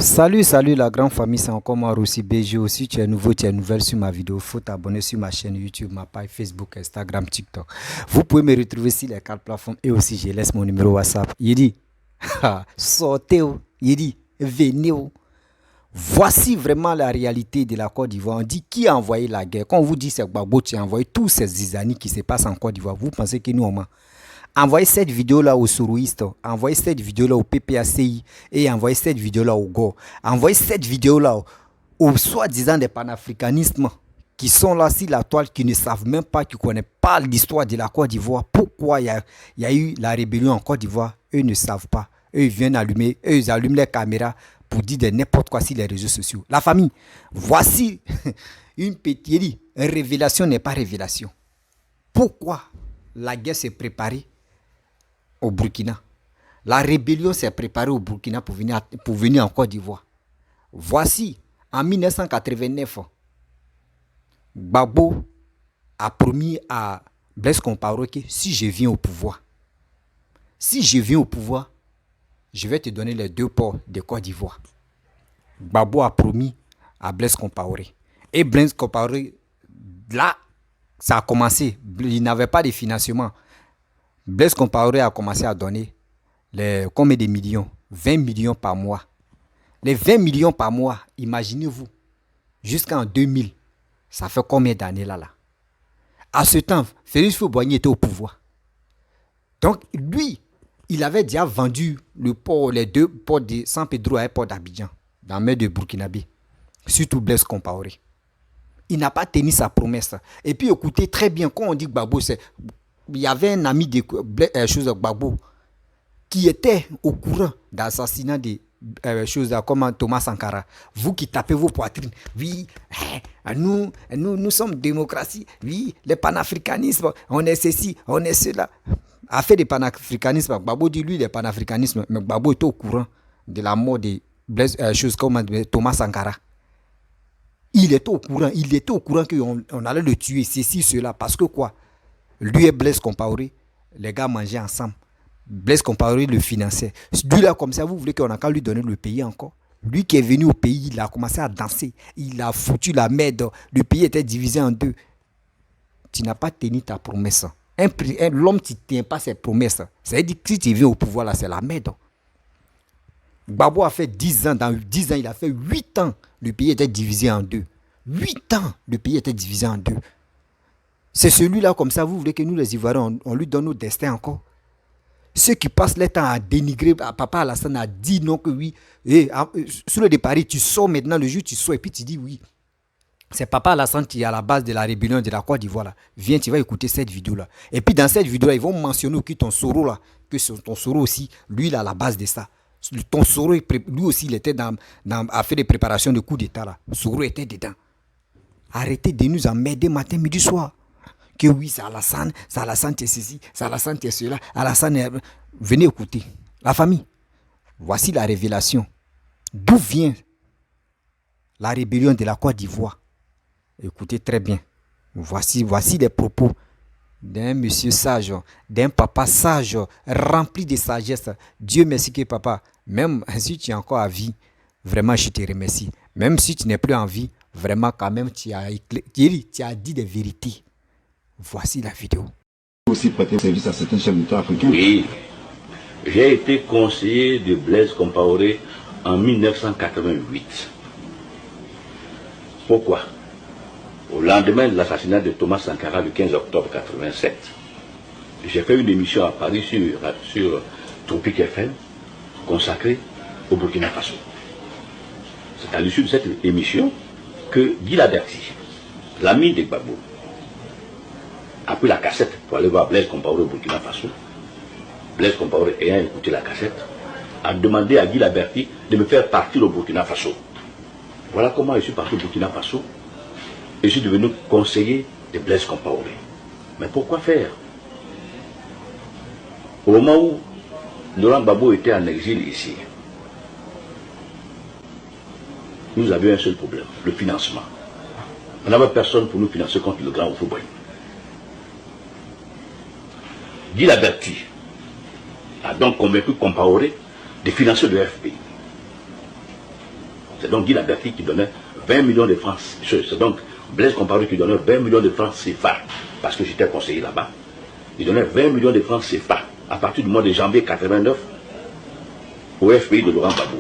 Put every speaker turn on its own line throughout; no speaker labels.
Salut la grande famille, c'est encore moi Rossi BG. Si tu es nouveau, tu es nouvelle sur ma vidéo, il faut t'abonner sur ma chaîne YouTube, ma page Facebook, Instagram, TikTok. Vous pouvez me retrouver sur les quatre plateformes et aussi je laisse mon numéro WhatsApp. Il dit, sortez, il dit, venez. Voici vraiment la réalité de la Côte d'Ivoire. On dit qui a envoyé la guerre. Quand on vous dit c'est Gbagbo qui a envoyé tous ces zizanies qui se passent en Côte d'Ivoire, vous pensez que nous on ment. Envoyez cette vidéo-là aux sourouistes, envoyez cette vidéo-là au PPACI et envoyez cette vidéo-là au GO. Envoyez cette vidéo-là aux soi-disant des panafricanismes qui sont là sur la toile, qui ne savent même pas, qui ne connaissent pas l'histoire de la Côte d'Ivoire. Pourquoi il y a eu la rébellion en Côte d'Ivoire? Eux ne savent pas. Eux ils viennent allumer, eux ils allument les caméras pour dire de n'importe quoi sur les réseaux sociaux. La famille, voici une petite révélation n'est pas révélation. Pourquoi la guerre s'est préparée au Burkina? La rébellion s'est préparée au Burkina pour venir en Côte d'Ivoire. Voici, en 1989, Gbagbo a promis à Blaise Compaoré que si je viens au pouvoir, je vais te donner les 2 ports de Côte d'Ivoire. Gbagbo a promis à Blaise Compaoré. Et Blaise Compaoré, là, ça a commencé. Il n'avait pas de financement. Blaise Compaoré a commencé à donner combien de millions? 20 millions par mois. Les 20 millions par mois, imaginez-vous, jusqu'en 2000, ça fait combien d'années là? À ce temps, Félix Houphouët-Boigny était au pouvoir. Donc, lui, il avait déjà vendu les 2 ports de San Pedro et le port d'Abidjan, dans la mer de Burkinabé, surtout Blaise Compaoré. Il n'a pas tenu sa promesse. Et puis, écoutez très bien, quand on dit Gbagbo, il y avait un ami de Gbagbo qui était au courant d'assassinat de choses comme Thomas Sankara. Vous qui tapez vos poitrines, oui, nous sommes démocratie, oui, le panafricanisme, on est ceci, on est cela. Affaire de panafricanisme, Gbagbo dit lui le panafricanisme, mais Gbagbo était au courant de la mort de choses comme Thomas Sankara. Il était au courant qu'on allait le tuer, ceci, cela, parce que quoi? Lui et Blaise Compaoré, les gars mangeaient ensemble. Blaise Compaoré le finançait. Lui là, comme ça, vous voulez qu'on a qu'à lui donner le pays encore? Lui qui est venu au pays, il a commencé à danser. Il a foutu la merde. Le pays était divisé en 2. Tu n'as pas tenu ta promesse. L'homme qui ne tient pas ses promesses, ça veut dire que si tu viens au pouvoir, là, c'est la merde. Gbagbo a fait 10 ans. Dans 10 ans, il a fait 8 ans. Le pays était divisé en 2. 8 ans, le pays était divisé en 2. C'est celui-là, comme ça, vous voulez que nous, les Ivoiriens, on lui donne nos destins encore? Ceux qui passent le temps à dénigrer, Papa Alassane a dit non que oui. Sur le départ, tu sors maintenant, le jour tu sors, et puis tu dis oui. C'est Papa Alassane qui est à la base de la rébellion de la Côte d'Ivoire. Là. Viens, tu vas écouter cette vidéo-là. Et puis dans cette vidéo-là, ils vont mentionner que ton Soro, là, que ton Soro aussi, lui, il est à la base de ça. Ton Soro, lui aussi, il était à faire des préparations de coup d'État. Là. Soro était dedans. Arrêtez de nous emmerder matin, midi, soir. Que oui, c'est Alassane c'est ceci, c'est Alassane c'est cela, Alassane est... Venez écouter. La famille, voici la révélation. D'où vient la rébellion de la Côte d'Ivoire? Écoutez très bien. Voici les propos d'un monsieur sage, d'un papa sage, rempli de sagesse. Dieu merci que papa, même si tu es encore à vie, vraiment je te remercie. Même si tu n'es plus en vie, vraiment quand même tu as dit des vérités. Voici la vidéo.
Aussi prêter service à certains chefs d'État africains.
Oui, j'ai été conseiller de Blaise Compaoré en 1988. Pourquoi? Au lendemain de l'assassinat de Thomas Sankara le 15 octobre 1987, j'ai fait une émission à Paris sur Tropique FM consacrée au Burkina Faso. C'est à l'issue de cette émission que Guy Laberty, l'ami de Gbagbo, a pris la cassette pour aller voir Blaise Compaoré au Burkina Faso. Blaise Compaoré, ayant écouté la cassette, a demandé à Guy Laberty de me faire partir au Burkina Faso. Voilà comment je suis parti au Burkina Faso et je suis devenu conseiller de Blaise Compaoré. Mais pourquoi faire? Au moment où Laurent Gbagbo était en exil ici, nous avions un seul problème, le financement. On n'avait personne pour nous financer contre le grand Houphouët-Boigny. Guy Laberty a donc convaincu Compaoré de financer le FPI. C'est donc Guy Laberty qui donnait 20 millions de francs. C'est donc Blaise Compaoré qui donnait 20 millions de francs CFA, parce que j'étais conseiller là-bas. Il donnait 20 millions de francs CFA à partir du mois de janvier 89 au FPI de Laurent Gbagbo.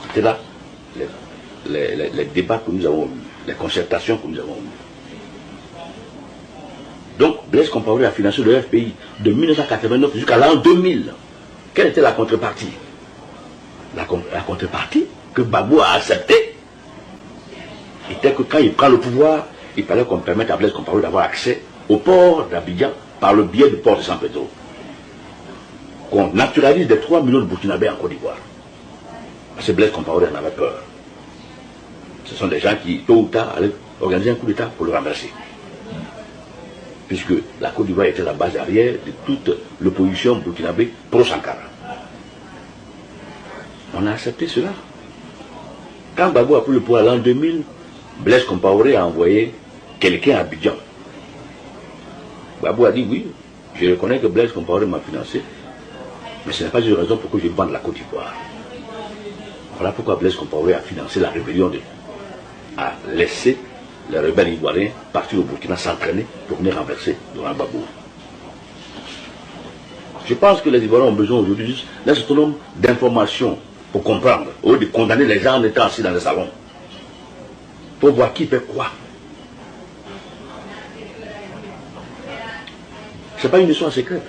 C'était là les débats que nous avons eus, les concertations que nous avons eues. Donc Blaise Compaoré a financé le FPI de 1989 jusqu'à l'an 2000. Quelle était la contrepartie? La contrepartie que Gbagbo a acceptée était que quand il prend le pouvoir, il fallait qu'on permette à Blaise Compaoré d'avoir accès au port d'Abidjan par le biais du port de San Pedro. Qu'on naturalise des 3 millions de Burkinabés en Côte d'Ivoire. Parce que Blaise Compaoré en avait peur. Ce sont des gens qui, tôt ou tard, allaient organiser un coup d'État pour le renverser. Puisque la Côte d'Ivoire était la base arrière de toute l'opposition burkinabé pro-Sankara. On a accepté cela. Quand Gbagbo a pris le pouvoir l'an 2000, Blaise Compaoré a envoyé quelqu'un à Abidjan. Gbagbo a dit oui, je reconnais que Blaise Compaoré m'a financé, mais ce n'est pas une raison pour que je vende la Côte d'Ivoire. Voilà pourquoi Blaise Compaoré a financé la rébellion, a laissé les rebelles ivoiriens partir au Burkina s'entraîner pour venir renverser Laurent Gbagbo. Je pense que les Ivoiriens ont besoin aujourd'hui d'un certain nombre d'informations pour comprendre, au lieu de condamner les gens en étant assis dans le salon, pour voir qui fait quoi. Ce n'est pas une histoire secrète.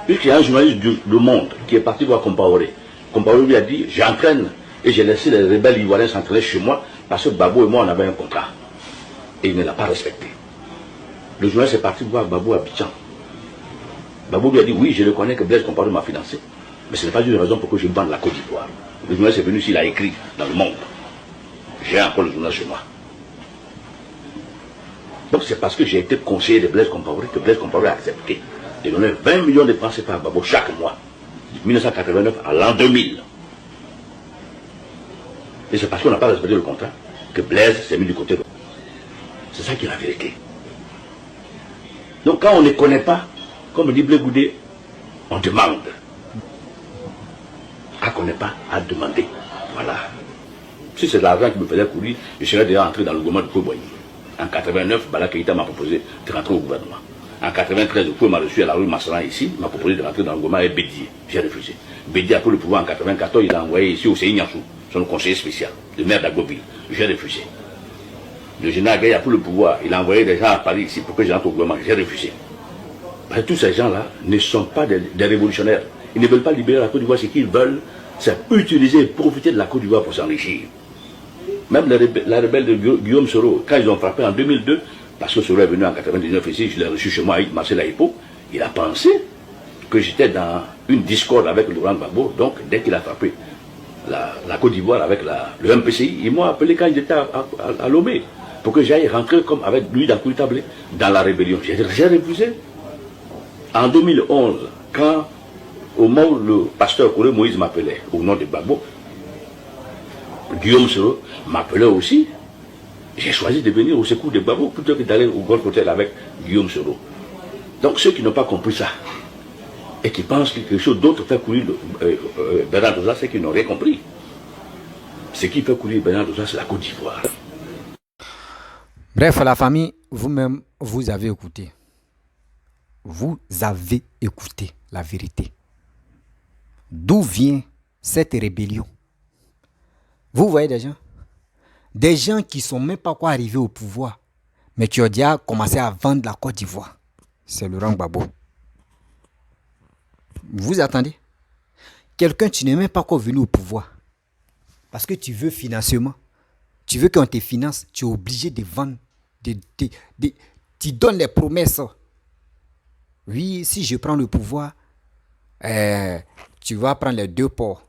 Puisqu'il y a un journaliste du Le Monde qui est parti voir Compaoré. Compaoré lui a dit, j'entraîne et j'ai laissé les rebelles ivoiriens s'entraîner chez moi parce que Gbagbo et moi on avait un contrat. Et il ne l'a pas respecté. Le journaliste est parti voir Gbagbo à Abidjan. Gbagbo lui a dit, oui, je reconnais que Blaise Compaoré m'a financé, mais ce n'est pas une raison pour que je vende la Côte d'Ivoire. Le journaliste est venu ici, il a écrit dans Le Monde. J'ai encore le journal chez moi. Donc c'est parce que j'ai été conseiller de Blaise Compaoré que Blaise Compaoré a accepté de donner 20 millions de francs CFA à Gbagbo chaque mois, de 1989 à l'an 2000. Et c'est parce qu'on n'a pas respecté le contrat que Blaise s'est mis du côté de... C'est ça qui est la vérité. Donc quand on ne connaît pas, comme dit Blé Goudé, on demande. Quand on ne connaît pas, à demander. Voilà. Si c'est de l'argent qui me faisait courir, je serais déjà entré dans le gouvernement de Koboyi. En 89, Bala Keïta m'a proposé de rentrer au gouvernement. En 93, le m'a reçu à la rue Massaran ici, m'a proposé de rentrer dans le gouvernement avec Bédier. J'ai refusé. Bédier a pris le pouvoir en 94, il a envoyé ici au Seyniassou, son conseiller spécial, le maire d'Agboville. J'ai refusé. Le général Gaye a pris le pouvoir, il a envoyé des gens à Paris ici pour que je rentre au gouvernement. J'ai refusé. Parce que tous ces gens-là ne sont pas des révolutionnaires. Ils ne veulent pas libérer la Côte d'Ivoire. Ce qu'ils veulent, c'est utiliser et profiter de la Côte d'Ivoire pour s'enrichir. Même la rebelle de Guillaume Soro, quand ils ont frappé en 2002, parce que Soro est venu en 99 ici, je l'ai reçu chez moi à Marcel Aïpo, il a pensé que j'étais dans une discorde avec Laurent Gbagbo. Donc dès qu'il a frappé la Côte d'Ivoire avec le MPCI, ils m'ont appelé quand j'étais à Lomé, pour que j'aille rentrer comme avec lui dans le tablé, dans la rébellion. J'ai refusé. En 2011, quand au moment où le pasteur Kouré Moïse m'appelait au nom de Gbagbo, Guillaume Soro m'appelait aussi. J'ai choisi de venir au secours de Gbagbo plutôt que d'aller au Golf Hotel avec Guillaume Soro. Donc ceux qui n'ont pas compris ça et qui pensent que quelque chose d'autre fait courir Bernard Doza, c'est qu'ils n'ont rien compris. Ce qui fait courir Bernard Doza, c'est la Côte d'Ivoire.
Bref, la famille, vous-même, vous avez écouté. Vous avez écouté la vérité. D'où vient cette rébellion? Vous voyez des gens qui ne sont même pas quoi arrivés au pouvoir, mais qui ont déjà commencé à vendre la Côte d'Ivoire. C'est Laurent Gbagbo. Vous attendez? Quelqu'un, tu n'es même pas encore venu au pouvoir. Parce que tu veux financement. Tu veux qu'on te finance. Tu es obligé de vendre. Tu donnes les promesses. Oui, si je prends le pouvoir, tu vas prendre les 2 ports.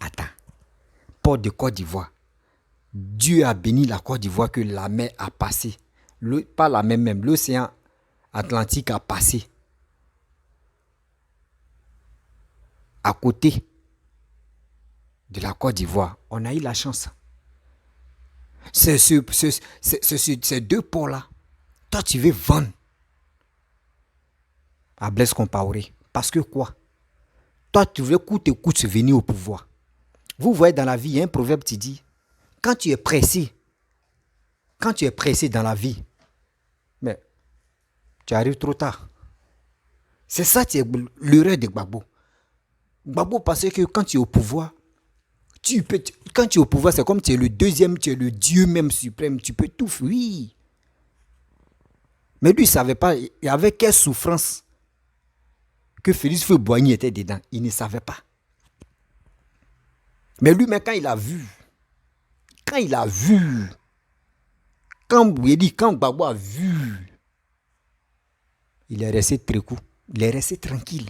Attends. Port de Côte d'Ivoire. Dieu a béni la Côte d'Ivoire que la mer a passé. Pas la mer même, l'océan Atlantique a passé. À côté de la Côte d'Ivoire, on a eu la chance. C'est ces 2 ports-là. Toi, tu veux vendre à Blaise Compaoré. Parce que quoi? Toi, tu veux coûte et coûte venir au pouvoir. Vous voyez dans la vie, il y a un proverbe qui dit, quand tu es pressé dans la vie, mais tu arrives trop tard. C'est ça qui est l'erreur de Gbagbo. Gbagbo parce que quand tu es au pouvoir, quand tu es au pouvoir, c'est comme tu es le deuxième, tu es le Dieu même suprême, tu peux tout faire. Oui. Mais lui, il ne savait pas, il y avait quelle souffrance que Félix Houphouët-Boigny était dedans. Il ne savait pas. Mais lui, mais quand il a vu, quand Gbagbo a vu, il est resté très cool, il est resté tranquille.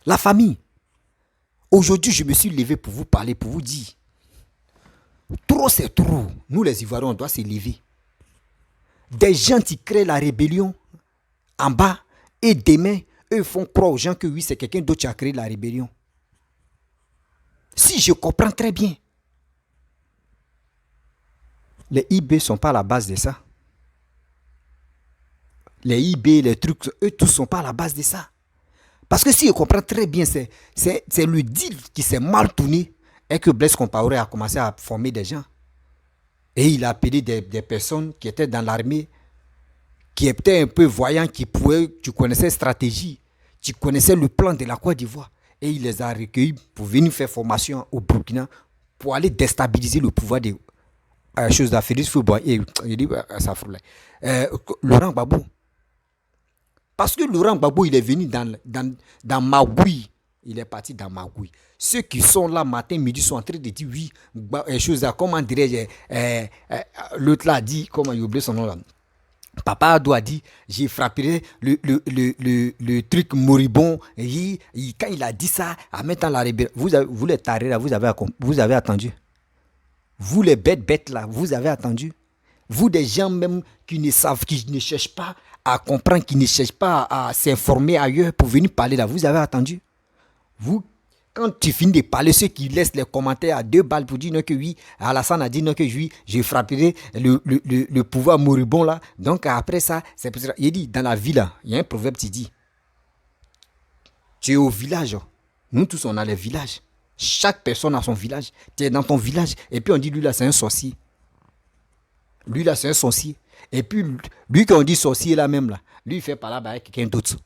La famille. Aujourd'hui, je me suis levé pour vous parler, pour vous dire, trop c'est trop. Nous les Ivoiriens, on doit se lever. Des gens qui créent la rébellion en bas et demain, eux font croire aux gens que oui, c'est quelqu'un d'autre qui a créé la rébellion. Si je comprends très bien, les IB ne sont pas à la base de ça. Les IB, les trucs, eux tous ne sont pas à la base de ça. Parce que si je comprends très bien, c'est le deal qui s'est mal tourné et que Blaise Compaoré a commencé à former des gens. Et il a appelé des personnes qui étaient dans l'armée, qui étaient un peu voyants, qui connaissaient stratégie, qui connaissaient le plan de la Côte d'Ivoire. Et il les a recueillis pour venir faire formation au Burkina, pour aller déstabiliser le pouvoir de chose de Félix Houphouët-Boigny. Laurent Gbagbo. Parce que Laurent Gbagbo, il est venu dans Magoui. Il est parti dans Magoui. Ceux qui sont là matin, midi, sont en train de dire oui, comment dirais-je, l'autre là a dit, comment il a oublié son nom là. Papa Adou a dit, j'ai frappé le truc moribond. Et quand il a dit ça, en mettant la rébellion, vous les tarés là, vous avez attendu. Vous les bêtes là, vous avez attendu. Vous des gens même qui ne savent, qui ne cherchent pas à comprendre, qui ne cherchent pas à s'informer ailleurs pour venir parler là, vous avez attendu. Vous, quand tu finis de parler, ceux qui laissent les commentaires à 2 balles pour dire non que oui, Alassane a dit non que oui, je frapperai le pouvoir moribond là. Donc après ça, c'est pour ça. Il dit, dans la vie là, il y a un proverbe qui dit, tu es au village. Nous tous on a les villages. Chaque personne a son village. Tu es dans ton village. Et puis on dit, lui là c'est un sorcier. Lui là c'est un sorcier. Et puis lui quand on dit sorcier là même là, lui il fait par là avec quelqu'un d'autre.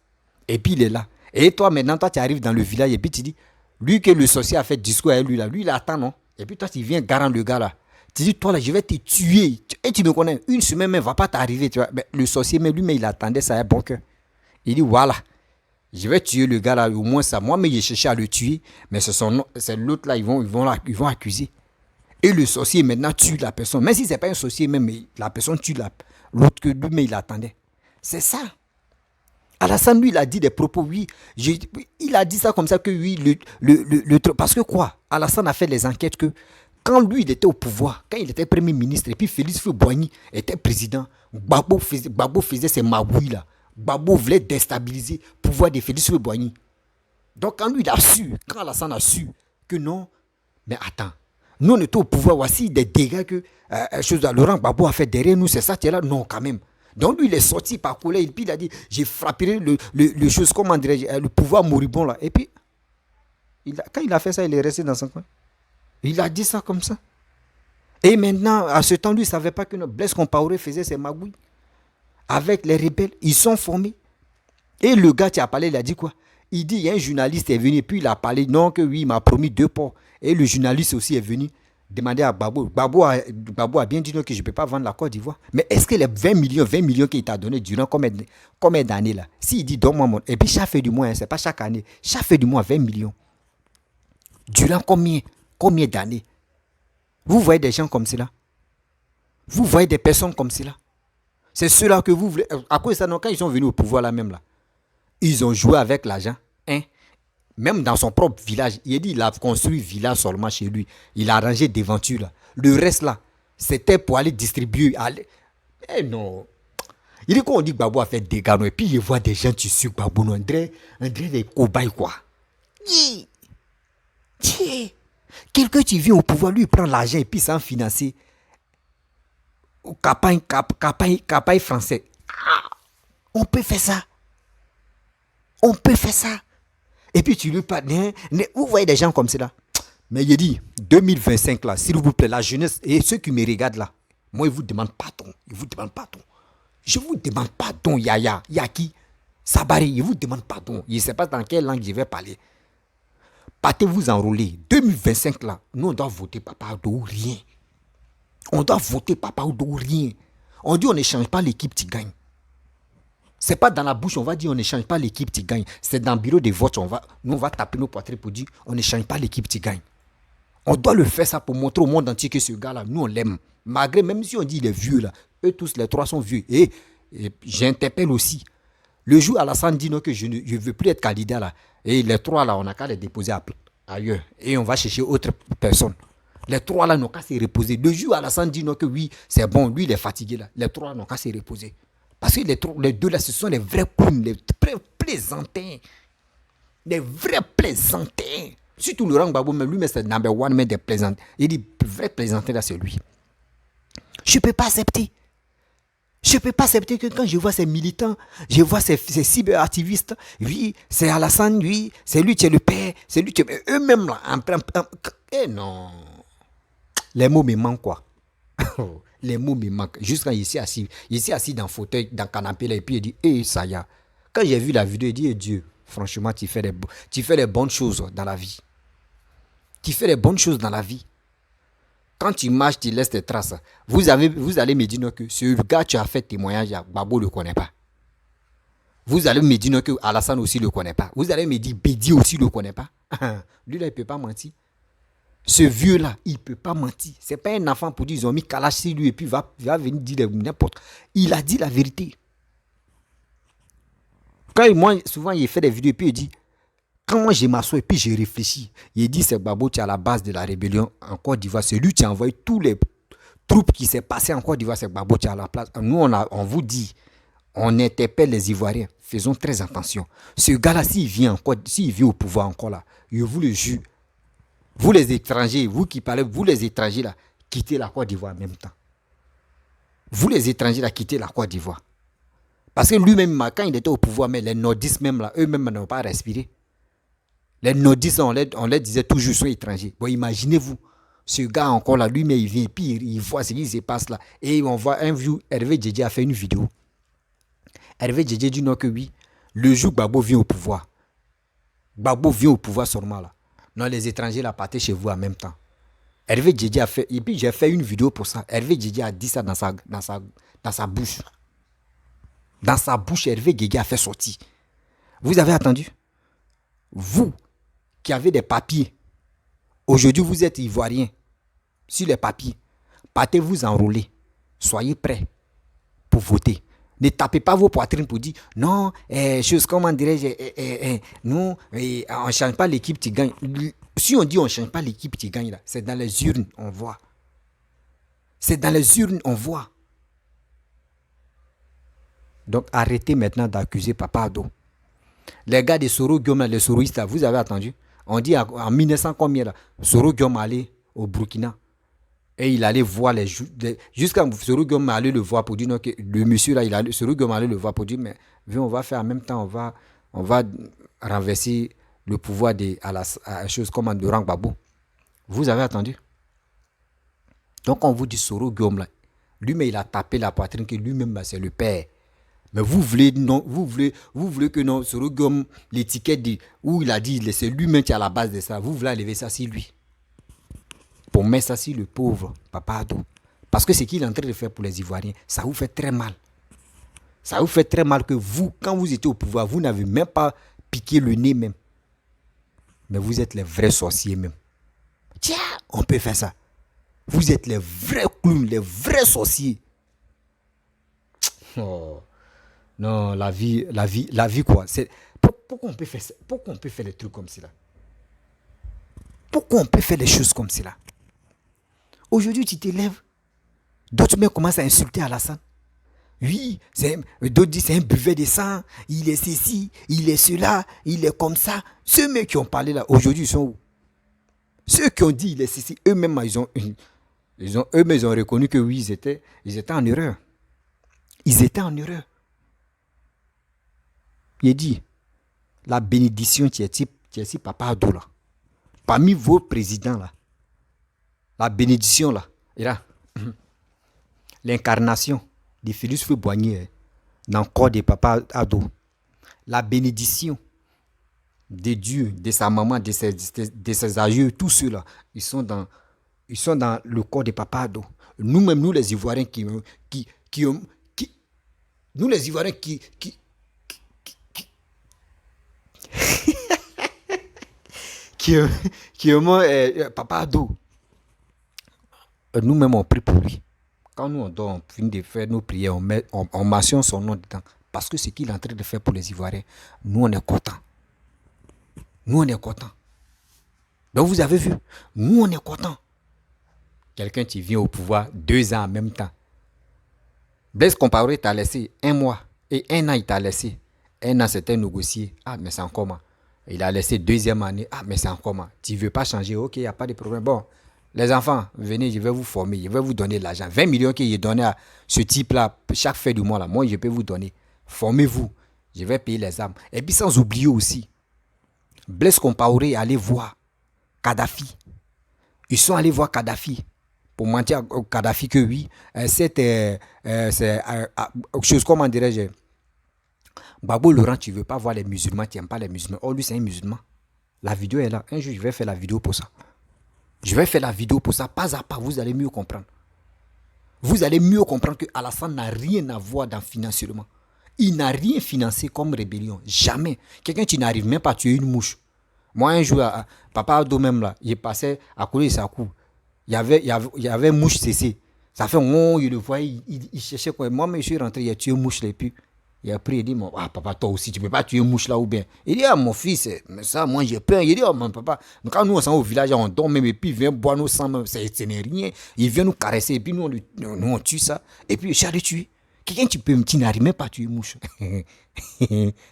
Et puis il est là. Et toi maintenant, toi tu arrives dans le village et puis tu dis, lui que le sorcier a fait discours à lui là, lui il attend non. Et puis toi tu viens garant le gars là. Tu dis, toi là je vais te tuer. Et tu me connais, une semaine même va pas t'arriver. Tu vois. Mais le sorcier, mais lui, mais il attendait ça, un bon cœur. Il dit, voilà, je vais tuer le gars là, au moins ça. Moi, mais il cherchait à le tuer. Mais c'est l'autre là, ils vont accuser. Et le sorcier maintenant tue la personne. Même si c'est pas un sorcier, même la personne tue l'autre que lui, mais il attendait. C'est ça. Alassane, lui, il a dit des propos, oui. Il a dit ça comme ça que oui, parce que quoi? Alassane a fait les enquêtes que quand lui, il était au pouvoir, quand il était premier ministre, et puis Félix Houphouët-Boigny était président, Gbagbo faisait ses magouilles là. Gbagbo voulait déstabiliser le pouvoir de Félix Houphouët-Boigny. Donc quand lui, il a su, quand Alassane a su que non, mais attends, nous on était au pouvoir, voici des dégâts que Laurent Gbagbo a fait derrière nous, c'est ça qui est là? Non, quand même. Donc lui, il est sorti par colère, et puis il a dit, j'ai frappé le chose, comment dirais-je, le pouvoir moribond là. Et puis, quand il a fait ça, il est resté dans son coin. Il a dit ça comme ça. Et maintenant, à ce temps, lui, il ne savait pas que Blaise Compaoré faisait ses magouilles. Avec les rebelles, ils sont formés. Et le gars qui a parlé, il a dit quoi? Il dit, il y a un journaliste qui est venu, puis il a parlé, non, que oui, il m'a promis 2 ports. Et le journaliste aussi est venu demander à Gbagbo. Gbagbo a bien dit non, que je ne peux pas vendre la Côte d'Ivoire. Mais est-ce que les 20 millions qu'il t'a donné durant combien d'années là? S'il dit, donne-moi mon... Et puis chaque fin du mois, hein, ce n'est pas chaque année. Chaque fin du mois, 20 millions. Durant combien d'années? Vous voyez des gens comme cela? Vous voyez des personnes comme cela? C'est ceux-là que vous voulez... À cause de ça, non, quand ils sont venus au pouvoir là même là, ils ont joué avec l'argent. Hein? Même dans son propre village, il a dit il a construit village seulement chez lui. Il a arrangé des ventures là. Le reste là, c'était pour aller distribuer. Eh non. Il dit qu'on dit que Gbagbo a fait des dégâts. Et puis il voit des gens qui suivent Gbagbo. On dirait des cobayes quoi. Quelqu'un qui vient au pouvoir, lui il prend l'argent et puis sans financer. Campagne français. On peut faire ça. On peut faire ça. Et puis tu lui parles. Vous voyez des gens comme cela. Mais il dit, 2025 là, s'il vous plaît, la jeunesse, et ceux qui me regardent là, moi, ils vous demandent pardon. Ils vous demandent pardon. Je vous demande pardon, Yaya. Yaki, Sabari, ils vous demandent pardon. Je ne sais pas dans quelle langue je vais parler. Partez vous enrôler. 2025 là, nous on doit voter Papa Odo ou rien. On doit voter Papa Odo ou rien. On dit on n'échange pas l'équipe qui gagne. C'est pas dans la bouche on va dire on n'échange pas l'équipe qui gagne. C'est dans le bureau de vote nous on va taper nos poitrines pour dire on n'échange pas l'équipe qui gagne. On doit le faire ça pour montrer au monde entier que ce gars là, nous on l'aime. Malgré même si on dit il est vieux là, eux tous les trois sont vieux. Et j'interpelle aussi. Le jour Alassane dit non que je ne veux plus être candidat là. Et les trois là, on n'a qu'à les déposer ailleurs. Et on va chercher autre personne. Les trois là n'ont qu'à se reposer. Le jour Alassane dit non que oui, c'est bon, lui il est fatigué là. Les trois n'ont qu'à se reposer. Parce que les deux là, ce sont les vrais clowns, les vrais plaisantins. Les vrais plaisantins. Surtout Laurent Gbagbo, même lui, mais c'est number one, mais des plaisantins. Il dit, vrai plaisantin là, c'est lui. Je ne peux pas accepter. Je ne peux pas accepter que quand je vois ces militants, je vois ces cyberactivistes, lui, c'est Alassane, lui, c'est lui qui est le père, c'est lui qui est... Eux-mêmes là, eh non. Les mots me manquent quoi. Les mots me manquent. Juste quand il s'est assis dans le fauteuil, dans le canapé là, et puis il dit, eh ça y est. Quand j'ai vu la vidéo, il dit, eh Dieu, franchement, tu fais les bonnes choses dans la vie. Tu fais les bonnes choses dans la vie. Quand tu marches, tu laisses tes traces. Vous allez me dire non, que ce gars tu as fait témoignage, Babo ne le connaît pas. Vous allez me dire non, que Alassane aussi ne le connaît pas. Vous allez me dire Bédi aussi ne le connaît pas. Lui là, il ne peut pas mentir. Ce vieux-là, il ne peut pas mentir. Ce n'est pas un enfant pour dire ils ont mis Kalash sur lui et puis il va venir dire n'importe quoi. Il a dit la vérité. Quand moi, souvent, il fait des vidéos et puis il dit, quand moi je m'assois et puis je réfléchis, il dit c'est Gbagbo qui est à la base de la rébellion en Côte d'Ivoire. C'est lui qui a envoyé tous les troupes qui s'est passé en Côte d'Ivoire, c'est Gbagbo qui est à la place. Nous, on vous dit, on interpelle les Ivoiriens. Faisons très attention. Ce gars-là, s'il vient au pouvoir encore là, je vous le jure, vous les étrangers, vous qui parlez, vous les étrangers là, quittez la Côte d'Ivoire en même temps. Vous les étrangers là, quittez la Côte d'Ivoire. Parce que lui-même, quand il était au pouvoir, mais les nordistes même là, eux-mêmes n'ont pas respiré. Les nordistes, on les disait toujours sont étrangers. Bon, imaginez-vous, ce gars encore là, lui-même, il vient, puis il voit ce qui se passe là. Et on voit un view, Hervé Djedje a fait une vidéo. Hervé Djedje dit non que oui, le jour Gbagbo vient au pouvoir. Gbagbo vient au pouvoir seulement là. Non, les étrangers là, partez chez vous en même temps. Hervé Djedje a fait, et puis j'ai fait une vidéo pour ça. Hervé Djedje a dit ça dans sa bouche. Dans sa bouche, Hervé Djedje a fait sortir. Vous avez attendu? Vous qui avez des papiers, aujourd'hui vous êtes Ivoirien, sur les papiers, partez vous enrôler. Soyez prêts pour voter. Ne tapez pas vos poitrines pour dire non, comment dirais-je, nous, on ne change pas l'équipe qui gagne. Si on dit on ne change pas l'équipe qui gagne, là, c'est dans les urnes, on voit. C'est dans les urnes, on voit. Donc arrêtez maintenant d'accuser Papa Odo. Les gars de Soro Guillaume, les soroistes, là, vous avez attendu. On dit en 1900 combien là, Soro Guillaume allait au Burkina. Et il allait voir jusqu'à Soro Guillaume allait le voir pour dire non, que le monsieur là, Soro Guillaume allait le voir pour dire mais viens, on va faire en même temps, on va renverser le pouvoir à la chose comme Laurent Gbagbo. Vous avez attendu. Donc on vous dit Soro Guillaume là, lui-même il a tapé la poitrine que lui-même là, c'est le père. Mais vous voulez que non, Soro Guillaume, l'étiquette où il a dit c'est lui-même qui est à la base de ça, vous voulez enlever ça sur lui. Pour mettre ça sur le pauvre Papa Odo. Parce que ce qu'il est en train de faire pour les Ivoiriens, ça vous fait très mal. Ça vous fait très mal que vous, quand vous étiez au pouvoir, vous n'avez même pas piqué le nez même. Mais vous êtes les vrais sorciers même. Tiens, on peut faire ça. Vous êtes les vrais clowns, les vrais sorciers. Oh. Non, la vie quoi. Pourquoi on peut faire ça? Pourquoi on peut faire des trucs comme cela? Pourquoi on peut faire des choses comme cela? Aujourd'hui, tu t'élèves. D'autres mecs commencent à insulter Alassane. Oui, d'autres disent c'est un buvet de sang. Il est ceci, il est cela, il est comme ça. Ceux mecs qui ont parlé là, aujourd'hui, ils sont où? Ceux qui ont dit il est ceci, eux-mêmes, ils ont reconnu que oui, ils étaient en erreur. Ils étaient en erreur. Il dit, la bénédiction qui est si Papa Odo là. parmi vos présidents, là, la bénédiction, là, et là, l'incarnation de Félix Houphouët-Boigny dans le corps de Papa Ado, la bénédiction de Dieu, de sa maman, de ses aïeux, tous ceux-là, ils sont dans le corps de Papa Ado. Nous-mêmes, nous les Ivoiriens nous les Ivoiriens qui aimons Papa Ado, nous-mêmes on prie pour lui. Quand nous on dort, on finit de faire nos prières, on mentionne son nom dedans. Parce que ce qu'il est en train de faire pour les Ivoiriens, nous on est contents. Nous on est contents. Donc vous avez vu, nous on est contents. Quelqu'un qui vient au pouvoir 2 ans en même temps. Blaise Compaoré t'a laissé 1 mois et 1 an il t'a laissé. 1 an c'était négocié. Ah mais c'est encore moi. Il a laissé 2e année. Ah mais c'est encore moi. Tu ne veux pas changer. Ok, il n'y a pas de problème. Bon, les enfants, venez, je vais vous former. Je vais vous donner de l'argent. 20 millions qu'il a donné à ce type-là, chaque fin du mois, là, moi je peux vous donner. Formez-vous. Je vais payer les armes. Et puis sans oublier aussi, Blaise Compaoré est allé voir Kadhafi. Ils sont allés voir Kadhafi pour mentir à Kadhafi que oui, c'est chose, comment dirais-je, Gbagbo Laurent, tu ne veux pas voir les musulmans, tu n'aimes pas les musulmans. Oh, lui, c'est un musulman. La vidéo est là. Un jour, je vais faire la vidéo pour ça. Je vais faire la vidéo pour ça, pas à pas, vous allez mieux comprendre. Vous allez mieux comprendre que Alassane n'a rien à voir dans le financement. Il n'a rien financé comme rébellion. Jamais. Quelqu'un qui n'arrive même pas à tuer une mouche. Moi, un jour, Papa Ado même là, il passait à côté de sa cour. Il y avait mouche cessée. Ça fait il le voyait, il cherchait quoi. Moi, je suis rentré, il a tué une mouche là, puis il a pris, il dit, ah papa, toi aussi, tu ne peux pas tuer une mouche là ou bien. Il dit, ah mon fils, mais ça, moi j'ai peur. Il dit, oh mon papa, quand nous on s'en va au village, on dort même, et puis il vient boire nos sangs, même, ce n'est rien. Il vient nous caresser, et puis nous on tue ça, et puis il a de tuer. Quelqu'un qui n'arrive même pas à tuer une mouche.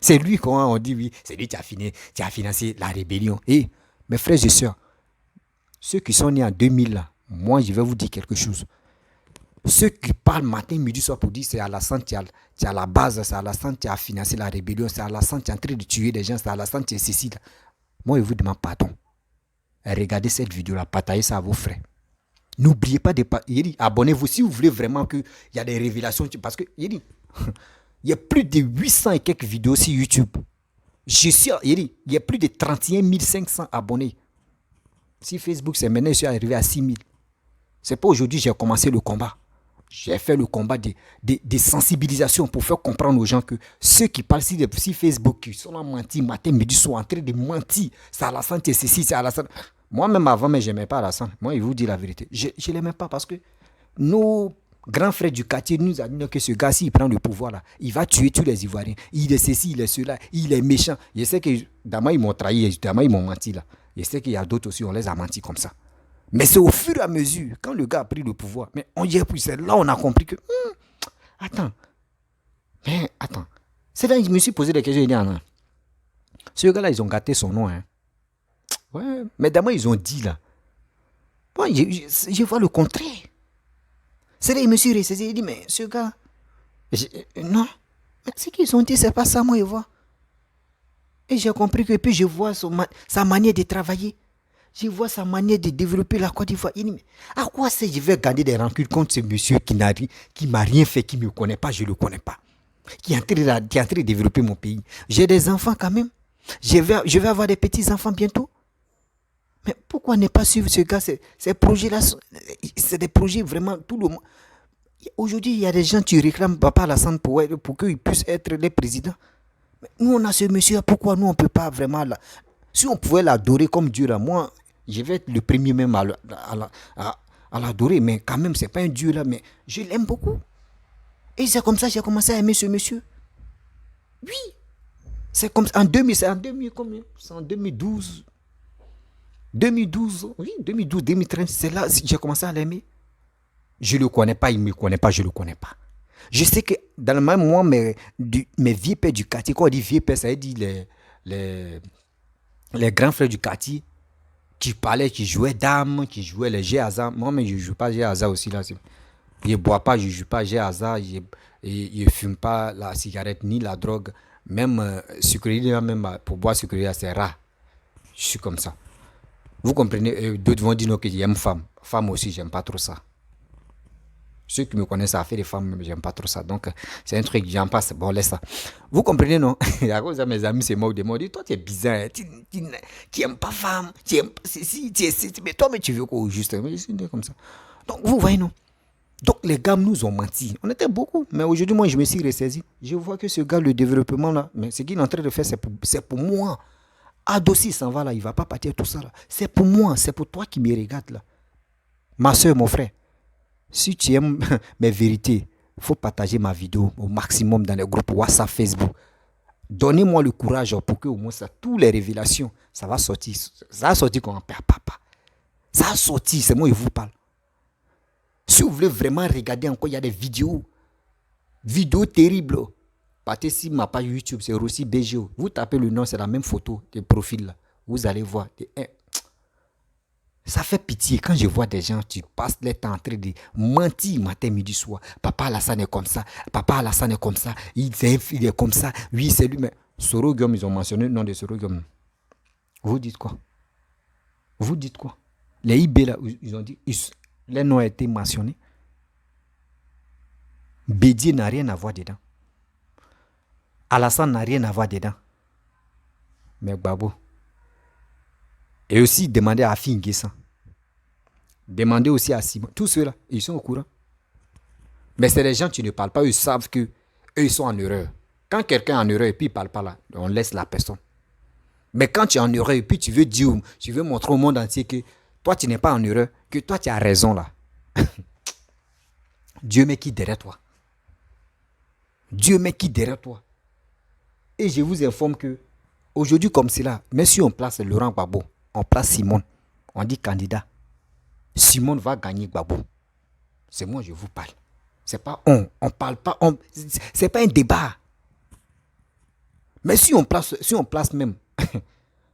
C'est lui, quand on dit, oui, c'est lui qui a financé la rébellion. Et mes frères et sœurs, ceux qui sont nés en 2000 là, moi je vais vous dire quelque chose. Ceux qui parlent matin, midi, soir pour dire c'est Alassane qui a la base, c'est Alassane qui a financé la rébellion, c'est Alassane qui est en train de tuer des gens, c'est Alassane qui est ceci. Moi je vous demande pardon. Regardez cette vidéo là, partagez ça à vos frères. N'oubliez pas de abonnez-vous si vous voulez vraiment qu'il y a des révélations. Parce que il y a plus de 800 et quelques vidéos sur YouTube. Il y a plus de 31 500 abonnés. Si Facebook, c'est maintenant, je suis arrivé à 6 000. C'est pas aujourd'hui que j'ai commencé le combat. J'ai fait le combat de sensibilisation pour faire comprendre aux gens que ceux qui parlent si Facebook, qui sont là mentis, matin, midi, sont en train de mentir. C'est Alassane, c'est ceci, c'est Alassane. Moi-même avant, mais je n'aimais pas Alassane. Moi, je vous dis la vérité. Je ne l'aimais pas parce que nos grands frères du quartier nous ont dit que ce gars, s'il prend le pouvoir, là, il va tuer tous les Ivoiriens. Il est ceci, il est cela, il est méchant. Je sais que d'abord, ils m'ont trahi, d'abord, ils m'ont menti là. Je sais qu'il y a d'autres aussi, on les a menti comme ça. Mais c'est au fur et à mesure, quand le gars a pris le pouvoir, mais on y est plus, c'est là on a compris que, attends, c'est là que je me suis posé des questions, il dit, non, ce gars-là, ils ont gâté son nom, hein. Ouais, mais d'abord, ils ont dit, là, bon, je vois le contraire. C'est là, il me suis ressaisi, il dit, mais ce gars, non, mais ce qu'ils ont dit, c'est pas ça, moi, je vois. Et j'ai compris que, puis je vois sa manière de travailler. Je vois sa manière de développer la Côte d'Ivoire. Il dit, mais à quoi c'est je vais garder des rancunes contre ce monsieur qui m'a rien fait, qui ne me connaît pas, je ne le connais pas. Qui est en train de développer mon pays. J'ai des enfants quand même. Je vais avoir des petits-enfants bientôt. Mais pourquoi ne pas suivre ce gars? Ces projets-là, c'est des projets vraiment tout le monde. Aujourd'hui, il y a des gens qui réclament Papa Alassane pour qu'il puisse être le président. Mais nous, on a ce monsieur, pourquoi nous, on ne peut pas vraiment... Si on pouvait l'adorer comme Dieu, là, moi, je vais être le premier même à l'adorer, mais quand même, ce n'est pas un Dieu là, mais je l'aime beaucoup. Et c'est comme ça que j'ai commencé à aimer ce monsieur. Oui. C'est comme ça. En 2012. 2012, oui, 2012, 2013, c'est là que j'ai commencé à l'aimer. Je ne le connais pas, il ne me connaît pas, je ne le connais pas. Je sais que dans le même mois, mes vieux pères du quartier, quand on dit vieux pères, ça veut dire les grands frères du quartier qui parlaient, qui jouaient dames, qui jouaient les jeux hasard. Moi-même, je ne joue pas jeux hasard aussi. Là. Je ne bois pas, je ne joue pas jeux hasard, je ne fume pas la cigarette ni la drogue. Même sucrerie, même pour boire sucrerie, c'est rare. Je suis comme ça. Vous comprenez, d'autres vont dire non, que j'aime femme. Femme aussi, j'aime pas trop ça. Ceux qui me connaissent, ça fait des femmes, mais j'aime pas trop ça. Donc, c'est un truc, j'en passe. Bon, laisse ça. Vous comprenez, non? À cause de mes amis, c'est moquent de moi. Ils disent, toi, tu es bizarre. Hein. Tu aimes pas femme. Tu aimes pas ceci, tu es ceci. Mais toi, mais tu veux quoi au juste? Mais je suis comme ça. Donc, vous voyez, non? Donc, les gars nous ont menti. On était beaucoup. Mais aujourd'hui, moi, je me suis ressaisi. Je vois que ce gars, le développement, là, mais ce qu'il est en train de faire, c'est pour moi. Adossi s'en va là, il va pas partir tout ça là. C'est pour moi, c'est pour toi qui me regarde là. Ma soeur, mon frère. Si tu aimes mes vérités, il faut partager ma vidéo au maximum dans les groupes WhatsApp, Facebook. Donnez-moi le courage pour que au moins ça, toutes les révélations, ça va sortir. Ça va sortir comme un père papa. Ça va sortir, c'est moi qui vous parle. Si vous voulez vraiment regarder encore, il y a des vidéos. Vidéos terribles. Partez sur ma page YouTube, c'est Rossi BGO. Vous tapez le nom, c'est la même photo de profil là. Vous allez voir. Ça fait pitié quand je vois des gens, tu passes les temps en train de mentir matin, midi, soir. Papa Alassane est comme ça. Papa Alassane est comme ça. Il est comme ça. Oui, c'est lui. Mais Sorogium, ils ont mentionné le nom de Sorogium. Vous dites quoi? Vous dites quoi? Les IB là, ils ont dit, les noms ont été mentionnés. Bédier n'a rien à voir dedans. Alassane n'a rien à voir dedans. Mais Babo. Et aussi, demandez à Afi Nguessan. Demandez aussi à Simon. Tous ceux-là, ils sont au courant. Mais c'est les gens qui ne parlent pas. Ils savent que eux, ils sont en erreur. Quand quelqu'un est en erreur et puis il ne parle pas là, on laisse la personne. Mais quand tu es en erreur et puis tu veux dire, tu veux montrer au monde entier que toi, tu n'es pas en erreur, que toi, tu as raison là. Dieu met qui derrière toi? Dieu met qui derrière toi? Et je vous informe que aujourd'hui comme cela, même si on place Laurent Gbagbo, on place Simone, on dit candidat. Simone va gagner Gbagbo. C'est moi, je vous parle. C'est pas on parle pas, c'est pas un débat. Mais si on place même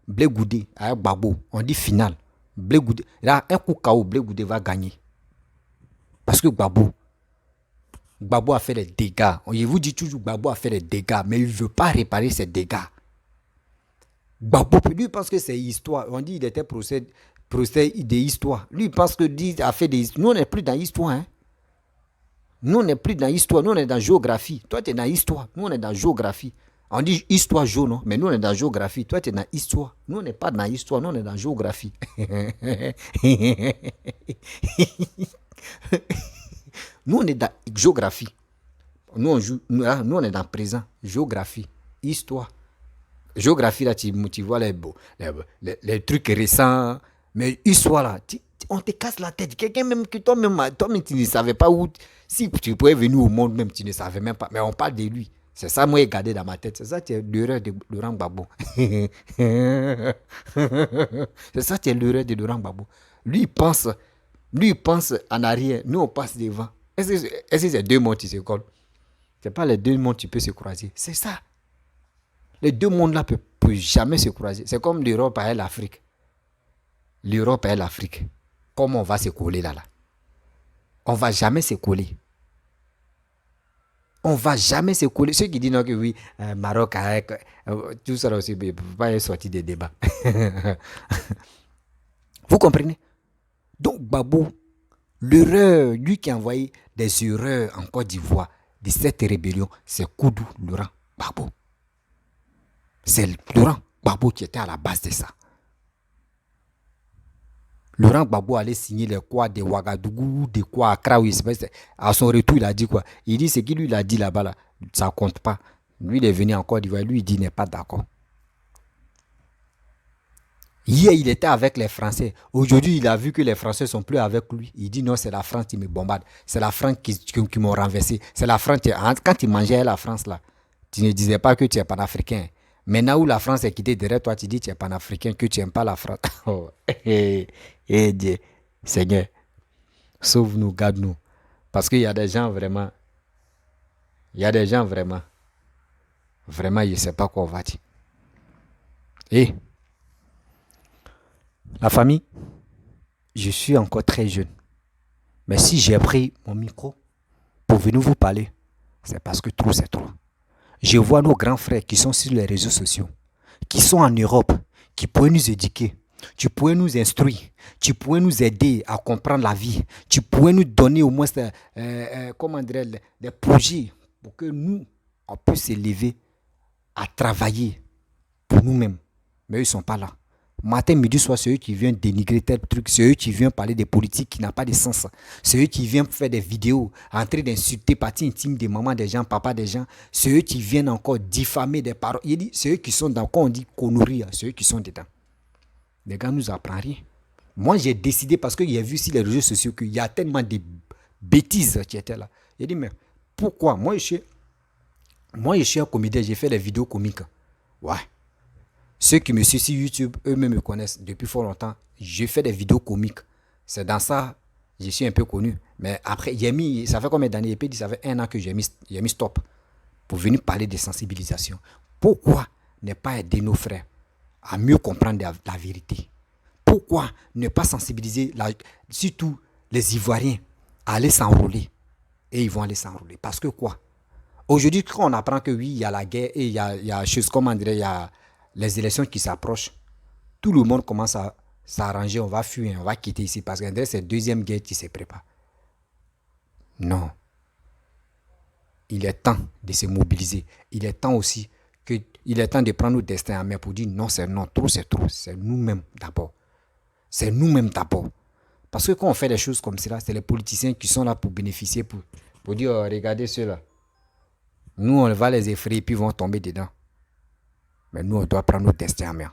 Blé Goudé avec Gbagbo, on dit final. Blé Goudé, là, un coup KO, Blé Goudé va gagner. Parce que Gbagbo a fait des dégâts. Je vous dis toujours Gbagbo a fait des dégâts, mais il ne veut pas réparer ses dégâts. Gbagbo, lui, pense que c'est histoire. On dit qu'il était procès des histoires. Lui, pense que lui a fait des histoires. Nous, on n'est plus dans l'histoire. Hein? Nous, on n'est plus dans l'histoire. Nous, on est dans la géographie. Toi, tu es dans l'histoire. Nous, on est dans la géographie. On dit histoire jaune, non? Mais nous, on est dans la géographie. Toi, tu es dans l'histoire. Nous, on n'est pas dans l'histoire. Nous, on est dans la géographie. Nous, on est dans la géographie. Nous, on est dans le présent. Géographie. Histoire. Géographie, là, tu vois les trucs récents. Mais histoire, là, on te casse la tête. Quelqu'un même que toi-même, tu ne savais pas où. Si tu pouvais venir au monde, même, tu ne savais même pas. Mais on parle de lui. C'est ça, moi, gardé dans ma tête. C'est ça, tu es l'erreur de Laurent Gbagbo. C'est ça, tu es l'erreur de Laurent Gbagbo. Lui, il pense en arrière. Nous, on passe devant. Est-ce que c'est deux mondes qui se collent? Ce n'est pas les deux mondes qui peuvent se croiser. C'est ça. Les deux mondes-là ne peuvent jamais se croiser. C'est comme l'Europe et l'Afrique. L'Europe et l'Afrique. Comment on va se coller là? On ne va jamais se coller. On ne va jamais se coller. Ceux qui disent non, que oui, Maroc, tout ça aussi, ne peut pas sortir des débats. Vous comprenez? Donc, Babou, l'erreur, lui qui a envoyé des erreurs en Côte d'Ivoire de cette rébellion, c'est Koudou Laurent Gbagbo. C'est Laurent Gbagbo qui était à la base de ça. Laurent Gbagbo allait signer les quoi de Ouagadougou, de quoi Accra. À son retour, il a dit quoi? Il dit ce qu'il lui a dit là-bas, là, ça ne compte pas. Lui, il est venu en Côte d'Ivoire, lui, il dit qu'il n'est pas d'accord. Hier, il était avec les Français. Aujourd'hui, il a vu que les Français ne sont plus avec lui. Il dit non, c'est la France qui me bombarde. C'est la France qui m'a renversé. C'est la France quand il mangeait la France, là, tu ne disais pas que tu es panafricain. Maintenant où la France est quittée derrière toi, tu dis que tu es panafricain, que tu n'aimes pas la France. Oh, Dieu, Seigneur, sauve-nous, garde-nous. Parce qu'il y a des gens vraiment, vraiment, je ne sais pas quoi on va dire. Et la famille, je suis encore très jeune. Mais si j'ai pris mon micro pour venir vous parler, c'est parce que trop, c'est trop. Je vois nos grands frères qui sont sur les réseaux sociaux, qui sont en Europe, qui pourraient nous éduquer, Tu pourrais nous instruire. Tu pourrais nous aider à comprendre la vie. Tu pourrais nous donner au moins comment dire, des projets pour que nous, on puisse s'élever à travailler pour nous-mêmes. Mais eux, ils ne sont pas là. Matin, midi, soir, c'est eux qui viennent dénigrer tel truc. C'est eux qui viennent parler des politiques qui n'ont pas de sens. C'est eux qui viennent faire des vidéos, en train d'insulter partie intime des mamans des gens, papa des gens. C'est eux qui viennent encore diffamer des paroles. Il dit, c'est eux qui sont dans, quand on dit conneries, c'est eux qui sont dedans. Les gars ne nous apprennent rien. Moi, j'ai décidé, parce que j'ai vu sur les réseaux sociaux qu'il y a tellement de bêtises qui étaient là. J'ai dit, mais pourquoi? Moi, je suis un comédien, j'ai fait des vidéos comiques. Ouais. Ceux qui me suivent sur YouTube, eux-mêmes me connaissent depuis fort longtemps. J'ai fait des vidéos comiques. C'est dans ça, je suis un peu connu. Mais après, ça fait combien d'années? Ça fait 1 an que j'ai mis stop pour venir parler de sensibilisation. Pourquoi ne pas aider nos frères à mieux comprendre la vérité? Pourquoi ne pas sensibiliser, surtout les Ivoiriens, à aller s'enrôler? Et ils vont aller s'enrôler. Parce que quoi? Aujourd'hui, quand on apprend que oui, il y a la guerre et il y a chose, comment dire, il y a les élections qui s'approchent, tout le monde commence à s'arranger, on va fuir, on va quitter ici parce que c'est la deuxième guerre qui se prépare. Non. Il est temps de se mobiliser. Il est temps aussi de prendre nos destins en main pour dire non, c'est non, trop, c'est trop. C'est nous-mêmes d'abord. C'est nous-mêmes d'abord. Parce que quand on fait des choses comme cela, c'est les politiciens qui sont là pour bénéficier, pour dire, oh, regardez ceux-là. Nous, on va les effrayer puis ils vont tomber dedans. Mais nous, on doit prendre notre destin en main.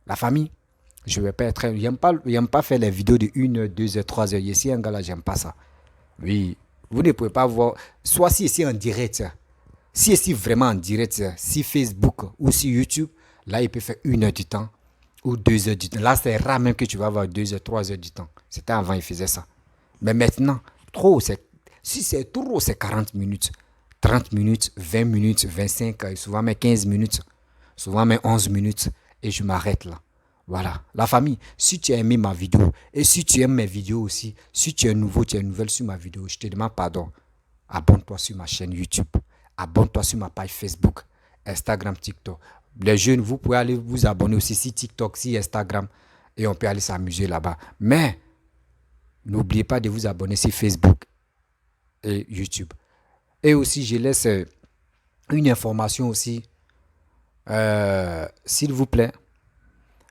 La famille, je ne vais pas être... J'aime pas faire les vidéos de 1 heure, 2 heures, 3 heures. Ici, un gars là, j'aime pas ça. Oui, vous ne pouvez pas voir... Soit si ici en direct, si ici vraiment en direct, si Facebook ou si YouTube, là, il peut faire 1 heure du temps ou 2 heures du temps. Là, c'est rare même que tu vas avoir 2 heures, 3 heures du temps. C'était avant, il faisait ça. Mais maintenant, si c'est trop, c'est 40 minutes. 30 minutes, 20 minutes, 25, souvent même 15 minutes, souvent même 11 minutes, et je m'arrête là. Voilà. La famille, si tu as aimé ma vidéo, et si tu aimes mes vidéos aussi, si tu es nouveau, tu es nouvelle sur ma vidéo, je te demande pardon. Abonne-toi sur ma chaîne YouTube. Abonne-toi sur ma page Facebook, Instagram, TikTok. Les jeunes, vous pouvez aller vous abonner aussi sur TikTok, sur Instagram, et on peut aller s'amuser là-bas. Mais, n'oubliez pas de vous abonner sur Facebook et YouTube. Et aussi, je laisse une information aussi, s'il vous plaît.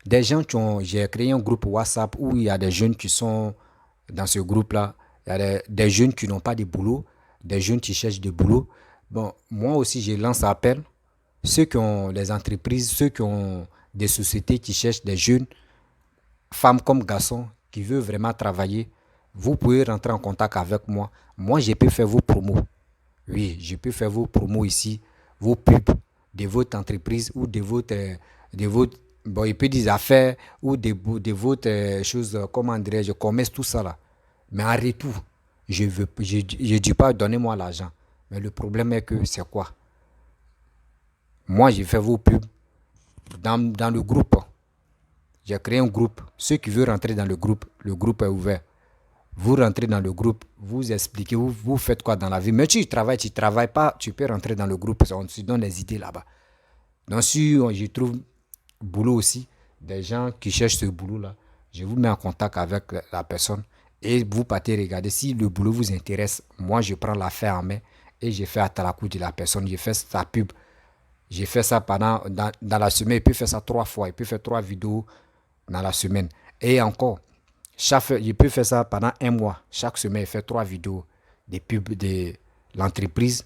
Des gens j'ai créé un groupe WhatsApp où il y a des jeunes qui sont dans ce groupe-là. Il y a des jeunes qui n'ont pas de boulot, des jeunes qui cherchent de boulot. Bon, moi aussi, je lance un appel. Ceux qui ont des entreprises, ceux qui ont des sociétés qui cherchent des jeunes, femmes comme garçons, qui veulent vraiment travailler, vous pouvez rentrer en contact avec moi. Moi, je peux faire vos promos. Oui, je peux faire vos promos ici, vos pubs de votre entreprise ou de votre bon, il peut des affaires ou de votre chose, comment dirais-je, commerce, tout ça là. Mais en retour, je dis pas donnez-moi l'argent. Mais le problème est que c'est quoi? Moi, je fais vos pubs dans le groupe. J'ai créé un groupe. Ceux qui veulent rentrer dans le groupe est ouvert. Vous rentrez dans le groupe, vous expliquez, vous faites quoi dans la vie. Mais tu travailles pas, tu peux rentrer dans le groupe, on se donne des idées là-bas. Donc si je trouve boulot aussi, des gens qui cherchent ce boulot-là, je vous mets en contact avec la personne et vous partez regarder. Si le boulot vous intéresse, moi je prends l'affaire en main et je fais à la coupe de la personne, je fais sa pub. J'ai fait ça dans la semaine, il peut faire ça 3 fois, il peut faire 3 vidéos dans la semaine. Et encore, il peut faire ça pendant 1 mois. Chaque semaine, il fait 3 vidéos des pubs de l'entreprise.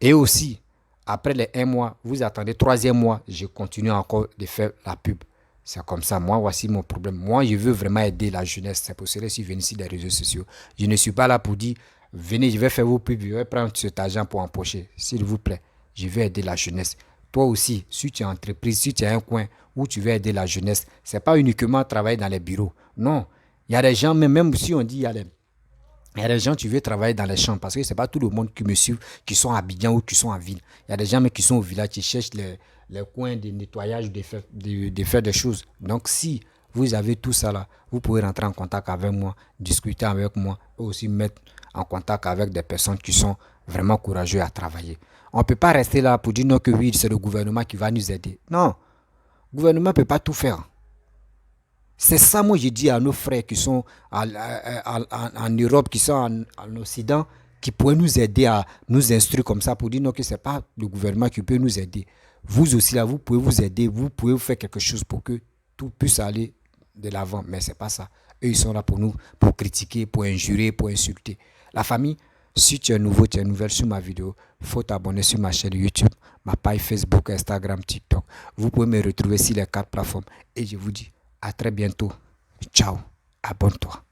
Et aussi, après les 1 mois, vous attendez 3e mois, je continue encore de faire la pub. C'est comme ça. Moi, voici mon problème. Moi, je veux vraiment aider la jeunesse. C'est pour cela que je suis venu sur les réseaux sociaux. Je ne suis pas là pour dire, venez, je vais faire vos pubs, je vais prendre cet argent pour empocher. S'il vous plaît, je veux aider la jeunesse. Toi aussi, si tu es entreprise, si tu as un coin où tu veux aider la jeunesse, ce n'est pas uniquement travailler dans les bureaux. Non. Il y a des gens, même si on dit, il y a des gens qui veulent travailler dans les champs, parce que ce n'est pas tout le monde qui me suit, qui sont à Abidjan ou qui sont en ville. Il y a des gens qui sont au village, qui cherchent les coins de nettoyage, de faire des choses. Donc, si vous avez tout ça là, vous pouvez rentrer en contact avec moi, discuter avec moi, et aussi mettre en contact avec des personnes qui sont vraiment courageuses à travailler. On ne peut pas rester là pour dire non que oui, c'est le gouvernement qui va nous aider. Non, le gouvernement ne peut pas tout faire. C'est ça, moi, je dis à nos frères qui sont en Europe, qui sont en Occident, qui pourraient nous aider à nous instruire comme ça pour dire non, que ce n'est pas le gouvernement qui peut nous aider. Vous aussi, là, vous pouvez vous aider, vous pouvez faire quelque chose pour que tout puisse aller de l'avant. Mais ce n'est pas ça. Eux, ils sont là pour nous, pour critiquer, pour injurer, pour insulter. La famille, si tu es nouveau, tu es nouvelle sur ma vidéo, il faut t'abonner sur ma chaîne YouTube, ma page Facebook, Instagram, TikTok. Vous pouvez me retrouver sur les 4 plateformes. Et je vous dis à très bientôt. Ciao. Abonne-toi.